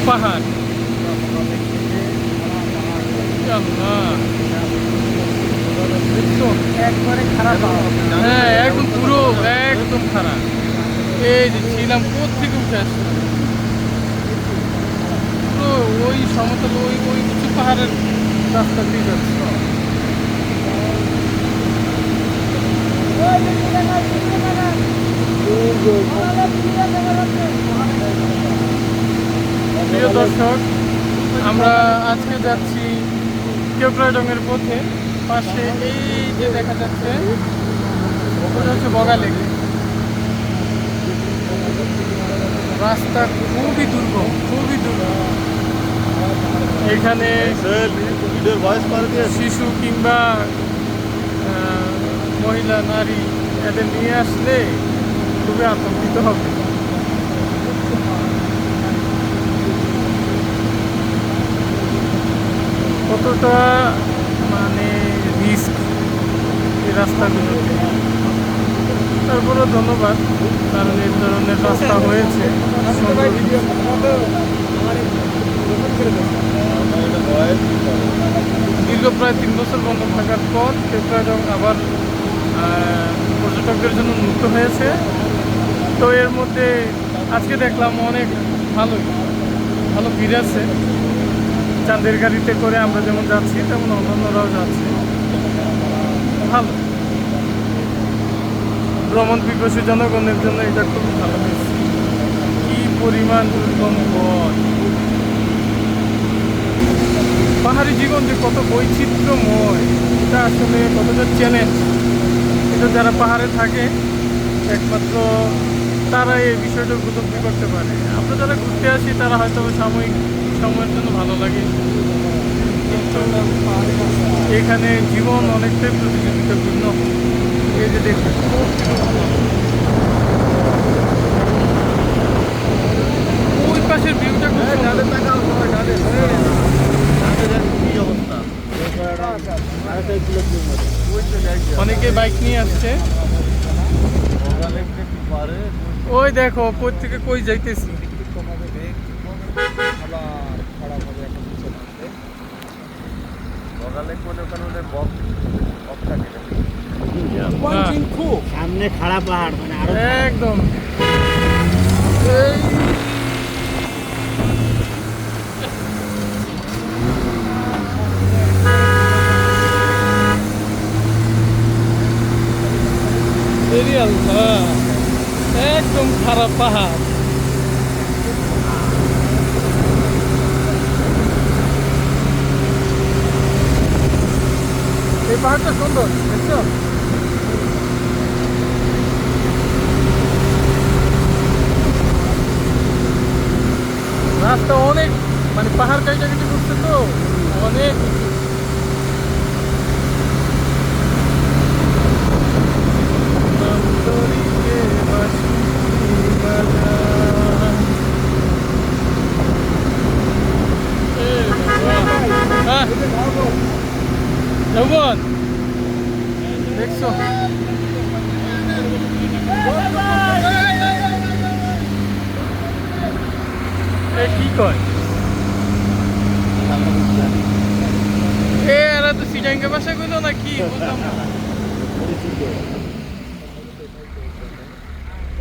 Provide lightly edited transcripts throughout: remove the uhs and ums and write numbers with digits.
পাহাড়। একবারে খারাপ। হ্যাঁ, এখন পুরো একদম খারাপ। এই যে ছিলাম কোত্থেকে উঠে আসছে পুরো ওই সমতল ওই ওই উঁচু পাহাড়ের রাস্তা দিয়ে যাচ্ছে। প্রিয় দর্শক, আমরা আজকে যাচ্ছি কেওক্রাডং-এর পথে। পাশে এই যে দেখা যাচ্ছে ওটা হচ্ছে বগালেক। রাস্তা খুবই দুর্গম, খুবই দুর্গম। এখানে শিশু কিংবা মহিলা নারী এদের নিয়ে আসলে খুবই আতঙ্কিত হবে। কতটা মানে রিস্ক এই রাস্তাগুলোতে। তারপরেও ধন্যবাদ, কারণ এই ধরনের রাস্তা হয়েছে। দীর্ঘ প্রায় 3 বছর বন্ধ থাকার পর কেওক্রাডং আবার পর্যটকদের জন্য মুক্ত হয়েছে। তো এর মধ্যে আজকে দেখলাম অনেক ভালো ভিড় আছে। চাঁদের গাড়িতে করে আমরা যেমন যাচ্ছি তেমন অন্যান্যরাও যাচ্ছে। ভালো, ভ্রমণ পিপাসী জনগণের জন্য এটা খুবই ভালো হয়েছে। কি পরিমাণ দুর্গম পথ! পাহাড়ি জীবন যে কত বৈচিত্র্যময়, এটা আসলে কতটা চ্যালেঞ্জ, এটা যারা পাহাড়ে থাকে একমাত্র তারা এই বিষয়টা উপলব্ধি করতে পারে। আমরা যারা ঘুরতে আসি তারা হয়তো সাময়িক সময়ের জন্য ভালো লাগে, কিন্তু এখানে জীবন অনেকটাই প্রতিযোগিতাপূর্ণ। এই যে দেখুন, ওই পাশের ভিউটা খুব অনেকে বাইক নিয়ে আসছে। ওই দেখো কই থেকে কই যাইতেছি। সামনে খারাপ পাহাড়, মানে আরো একদম একদম খারাপ পাহাড়। এই পাহাড়টা সুন্দর, দেখছো? রাস্তা অনেক মানে পাহাড় কাটাকাটি করছে তো অনেক। যৌবন দেখছো, কি কয় এরা তো সিটাঙ্গে ভাষা কইলো না কি বুঝলাম না।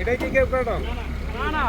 এটাই কি কেওক্রাডং? না না।